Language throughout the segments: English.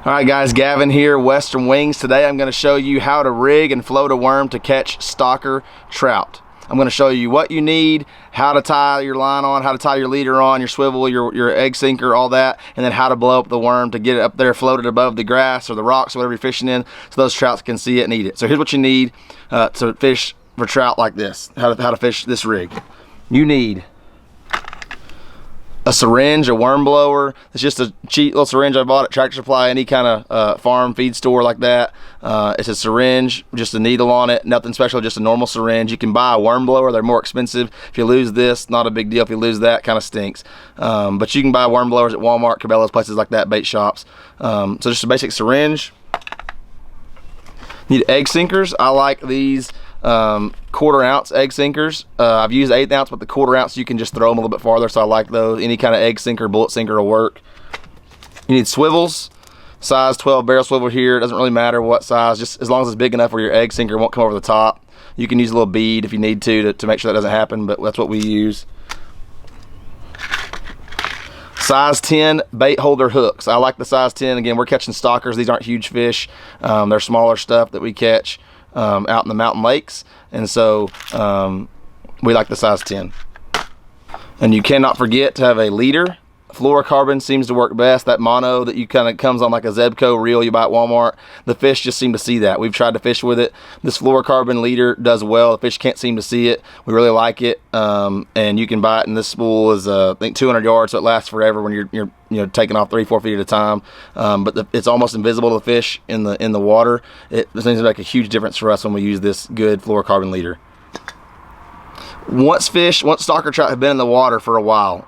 Alright guys, Gavin here, Western Wings. Today I'm going to show you how to rig and float a worm to catch stalker trout. I'm going to show you what you need, how to tie your line on, how to tie your leader on, your swivel, your egg sinker, all that, and then how to blow up the worm to get it up there floated above the grass or the rocks or whatever you're fishing in so those trouts can see it and eat it. So here's what you need to fish for trout like this, how to fish this rig. You need a syringe, a worm blower. It's just a cheap little syringe I bought at Tractor Supply, any kind of farm feed store like that. It's a syringe, just a needle on it, nothing special, just a normal syringe. You can buy a worm blower, they're more expensive. If you lose this, not a big deal. If you lose that, kind of stinks. But you can buy worm blowers at Walmart, Cabela's, places like that, bait shops. So just a basic syringe. Need egg sinkers. I like these 1/4 ounce egg sinkers. I've used 1/8 ounce, but the 1/4 ounce you can just throw them a little bit farther, so I like those. Any kind of egg sinker, bullet sinker will work. You need swivels, size 12 barrel swivel here. It doesn't really matter what size, just as long as it's big enough where your egg sinker won't come over the top. You can use a little bead if you need to make sure that doesn't happen, but that's what we use. Size 10 bait holder hooks. I like the size 10. Again, we're catching stalkers. These aren't huge fish. They're smaller stuff that we catch out in the mountain lakes, and so we like the size 10. And you cannot forget to have a leader. Fluorocarbon seems to work best. That mono that you kind of comes on like a Zebco reel you buy at Walmart. The fish just seem to see that. We've tried to fish with it. This fluorocarbon leader does well. The fish can't seem to see it. We really like it, and you can buy it. And this spool is I think 200 yards, so it lasts forever when you're taking off 3-4 feet at a time. But it's almost invisible to the fish in the water. It seems to make a huge difference for us when we use this good fluorocarbon leader. Once stalker trout have been in the water for a while,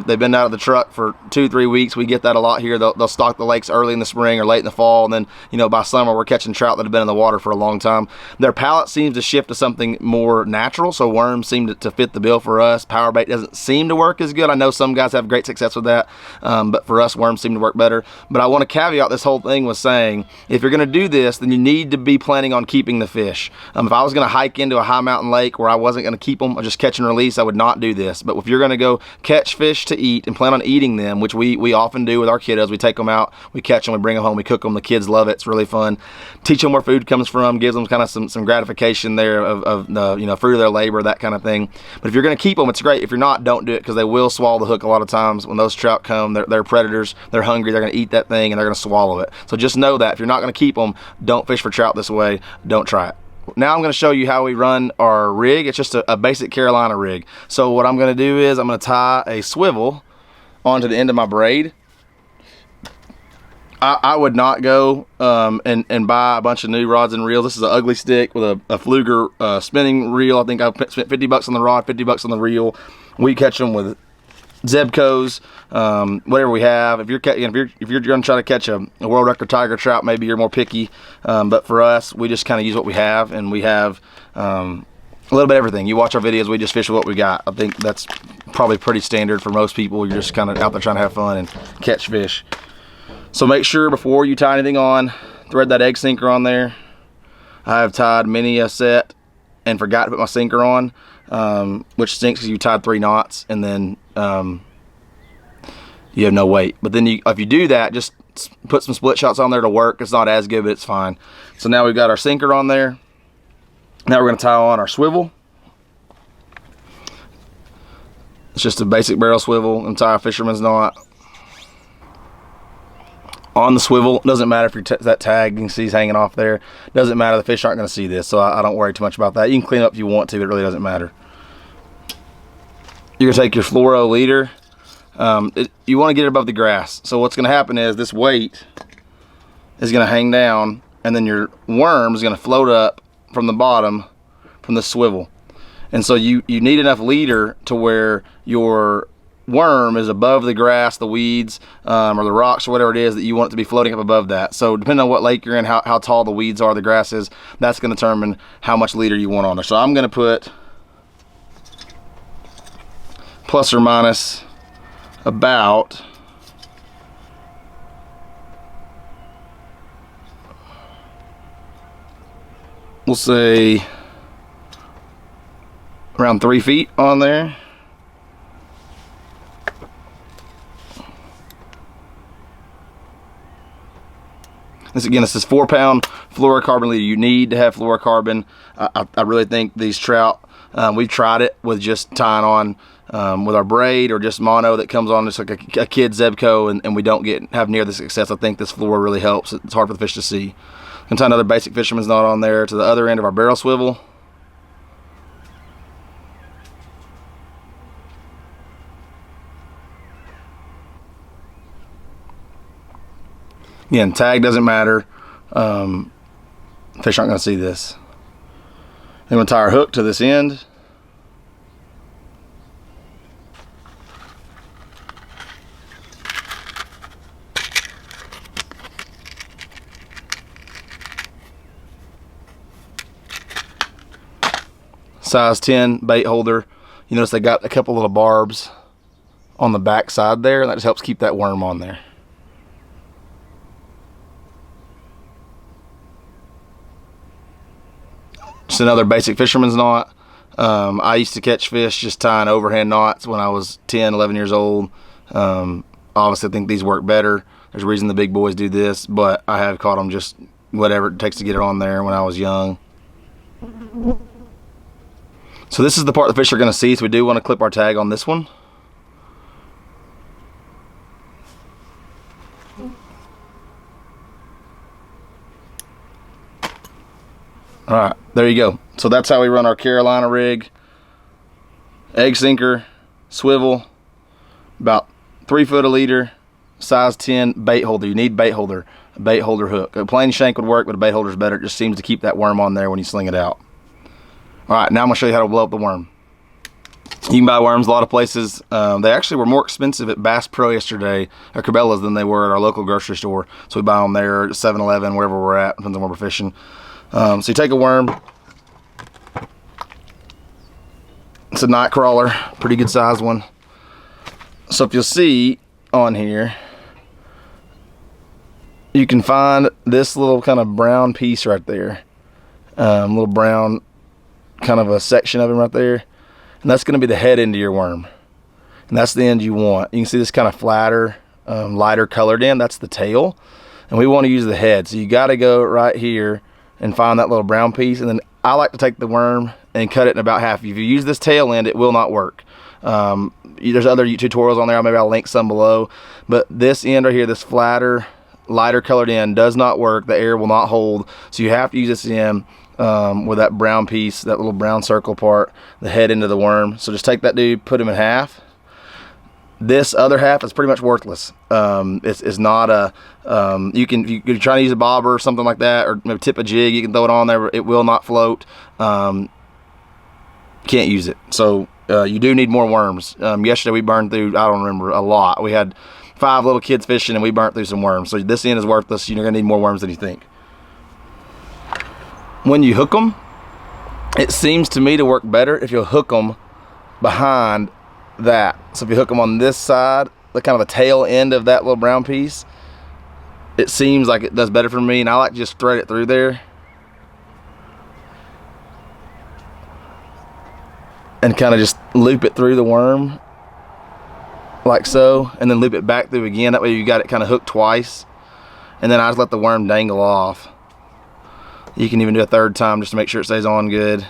they've been out of the truck for 2-3 weeks. We get that a lot here. They'll stock the lakes early in the spring or late in the fall, and then by summer we're catching trout that have been in the water for a long time. Their palate seems to shift to something more natural, so worms seem to fit the bill for us. Power bait doesn't seem to work as good. I know some guys have great success with that, but for us, worms seem to work better. But I want to caveat this whole thing with saying, if you're going to do this, then you need to be planning on keeping the fish. If I was going to hike into a high mountain lake where I wasn't going to keep them, just catch and release, I would not do this. But if you're going to go catch fish to eat and plan on eating them, which we often do with our kiddos, we take them out, we catch them, we bring them home, we cook them. The kids love it. It's really fun. Teach them where food comes from, gives them kind of some gratification there of the fruit of their labor, that kind of thing. But if you're going to keep them, it's great. If you're not, don't do it, because they will swallow the hook a lot of times. When those trout come, they're predators. They're hungry. They're going to eat that thing and they're going to swallow it. So just know that if you're not going to keep them, don't fish for trout this way. Don't try it. Now I'm going to show you how we run our rig. It's just a basic Carolina rig. So what I'm going to do is I'm going to tie a swivel onto the end of my braid. I would not go and buy a bunch of new rods and reels. This is an ugly stick with a Fluger spinning reel. I think I spent $50 on the rod, $50 on the reel. We catch them with Zebcos, whatever we have. If you're going to try to catch a world record tiger trout, maybe you're more picky. But for us, we just kind of use what we have, and we have a little bit of everything. You watch our videos, we just fish with what we got. I think that's probably pretty standard for most people. You're just kind of out there trying to have fun and catch fish. So make sure before you tie anything on, thread that egg sinker on there. I have tied many a set and forgot to put my sinker on, which stinks because you tied 3 knots and then you have no weight. But then if you do that, just put some split shots on there to work. It's not as good, but it's fine. So now we've got our sinker on there. Now we're going to tie on our swivel. It's just a basic barrel swivel and tie a fisherman's knot on the swivel. Doesn't matter if that tag you can see is hanging off there. Doesn't matter. The fish aren't going to see this, so I don't worry too much about that. You can clean it up if you want to. It really doesn't matter. You're going to take your fluoro leader. You want to get it above the grass. So what's going to happen is this weight is going to hang down, and then your worm is going to float up from the bottom from the swivel. And so you need enough leader to where your worm is above the grass, the weeds, or the rocks, or whatever it is that you want it to be floating up above that. So depending on what lake you're in, how tall the weeds are, the grass is, that's going to determine how much leader you want on there. So I'm going to put plus or minus about we'll say around 3 feet on there. This again, this is 4-pound fluorocarbon leader. You need to have fluorocarbon. I really think these trout, we've tried it with just tying on with our braid or just mono that comes on just like a kid Zebco, and we don't have near the success. I think this fluor really helps. It's hard for the fish to see. I'm gonna tie another basic fisherman's knot on there to the other end of our barrel swivel. Again, tag doesn't matter. Fish aren't gonna see this. Then we'll tie our hook to this end. Size 10 bait holder. You notice they got a couple little barbs on the back side there, and that just helps keep that worm on there. Just another basic fisherman's knot. I used to catch fish just tying overhand knots when I was 10, 11 years old. Obviously I think these work better. There's a reason the big boys do this, but I have caught them just whatever it takes to get it on there when I was young. So this is the part the fish are going to see, so we do want to clip our tag on this one. Alright, there you go. So that's how we run our Carolina rig. Egg sinker, swivel, about 3 foot a leader, size 10 bait holder. You need bait holder, a bait holder hook. A plain shank would work, but a bait holder is better. It just seems to keep that worm on there when you sling it out. Alright, now I'm going to show you how to blow up the worm. You can buy worms a lot of places. They actually were more expensive at Bass Pro yesterday, or Cabela's, than they were at our local grocery store. So we buy them there at 7-Eleven, wherever we're at, depends on where we're fishing. So you take a worm. It's a night crawler, pretty good sized one. So if you'll see on here, you can find this little kind of brown piece right there. Little brown kind of a section of him right there. And that's going to be the head end of your worm. And that's the end you want. You can see this kind of flatter, lighter colored end. That's the tail. And we want to use the head. So you got to go right here and find that little brown piece. And then I like to take the worm and cut it in about half. If you use this tail end, it will not work. There's other tutorials on there. Maybe I'll link some below. But this end right here, this flatter, lighter colored end does not work. The air will not hold. So you have to use this end with that brown piece, that little brown circle part, the head end of the worm. So just take that dude, put him in half. This other half is pretty much worthless. It's not a, you're trying to use a bobber or something like that, or maybe tip a jig, you can throw it on there, it will not float. Can't use it. So you do need more worms. Yesterday we burned through, I don't remember, a lot. We had 5 little kids fishing and we burnt through some worms. So this end is worthless. You're gonna need more worms than you think. When you hook them, it seems to me to work better if you hook them behind that. So if you hook them on this side, the kind of the tail end of that little brown piece, it seems like it does better for me, and I like to just thread it through there and kind of just loop it through the worm like so, and then loop it back through again. That way you got it kind of hooked twice, and then I just let the worm dangle off. You can even do a third time just to make sure it stays on good.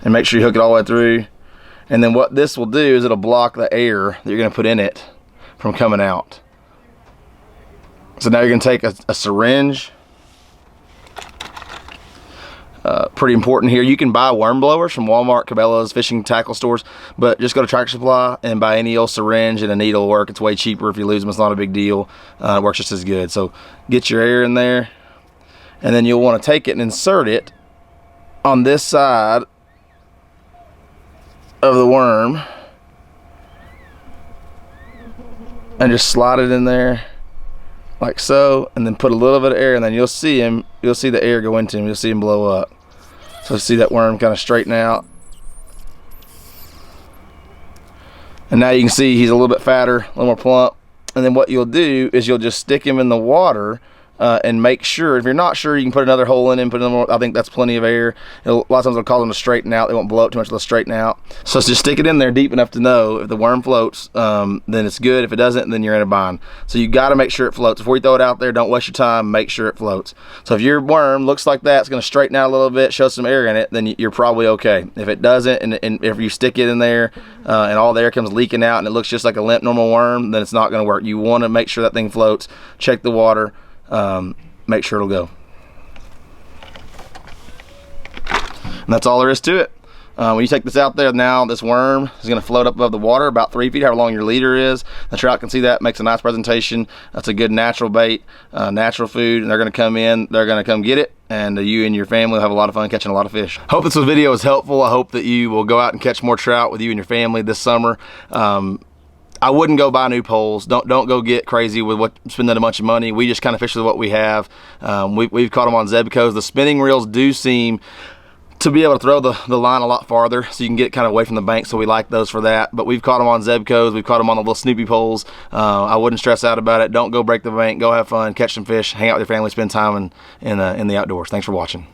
And make sure you hook it all the way through. And then what this will do is it'll block the air that you're going to put in it from coming out. So now you're going to take a syringe. Pretty important here. You can buy worm blowers from Walmart, Cabela's, fishing tackle stores, but just go to Tractor Supply and buy any old syringe, and a needle will work. It's way cheaper. If you lose them, it's not a big deal. It works just as good. So get your air in there, and then you'll want to take it and insert it on this side of the worm and just slide it in there like so, and then put a little bit of air, and then you'll see the air go into him. You'll see him blow up. So see that worm kind of straighten out, and now you can see he's a little bit fatter, a little more plump. And then what you'll do is you'll just stick him in the water and make sure, if you're not sure, you can put another hole in and put in more. I think that's plenty of air. A lot of times they'll cause them to straighten out. They won't blow up too much, they'll straighten out. So just stick it in there deep enough to know if the worm floats, then it's good. If it doesn't, then you're in a bind. So you got to make sure it floats. Before you throw it out there, don't waste your time, make sure it floats. So if your worm looks like that, it's going to straighten out a little bit, show some air in it, then you're probably okay. If it doesn't, and if you stick it in there and all the air comes leaking out and it looks just like a limp normal worm, then it's not going to work. You want to make sure that thing floats, check the water, make sure it'll go. And that's all there is to it. When you take this out there now, this worm is going to float up above the water about 3 feet, however long your leader is. The trout can see that, makes a nice presentation. That's a good natural bait, natural food, and they're going to come in, they're going to come get it, and you and your family will have a lot of fun catching a lot of fish. Hope this video was helpful. I hope that you will go out and catch more trout with you and your family this summer. I wouldn't go buy new poles. Don't go get crazy with spending a bunch of money. We just kind of fish with what we have. We've caught them on Zebcos. The spinning reels do seem to be able to throw the line a lot farther, so you can get kind of away from the bank, so we like those for that. But we've caught them on Zebcos, we've caught them on the little Snoopy poles. I wouldn't stress out about it. Don't go break the bank, go have fun, catch some fish, hang out with your family, spend time in the outdoors. Thanks for watching.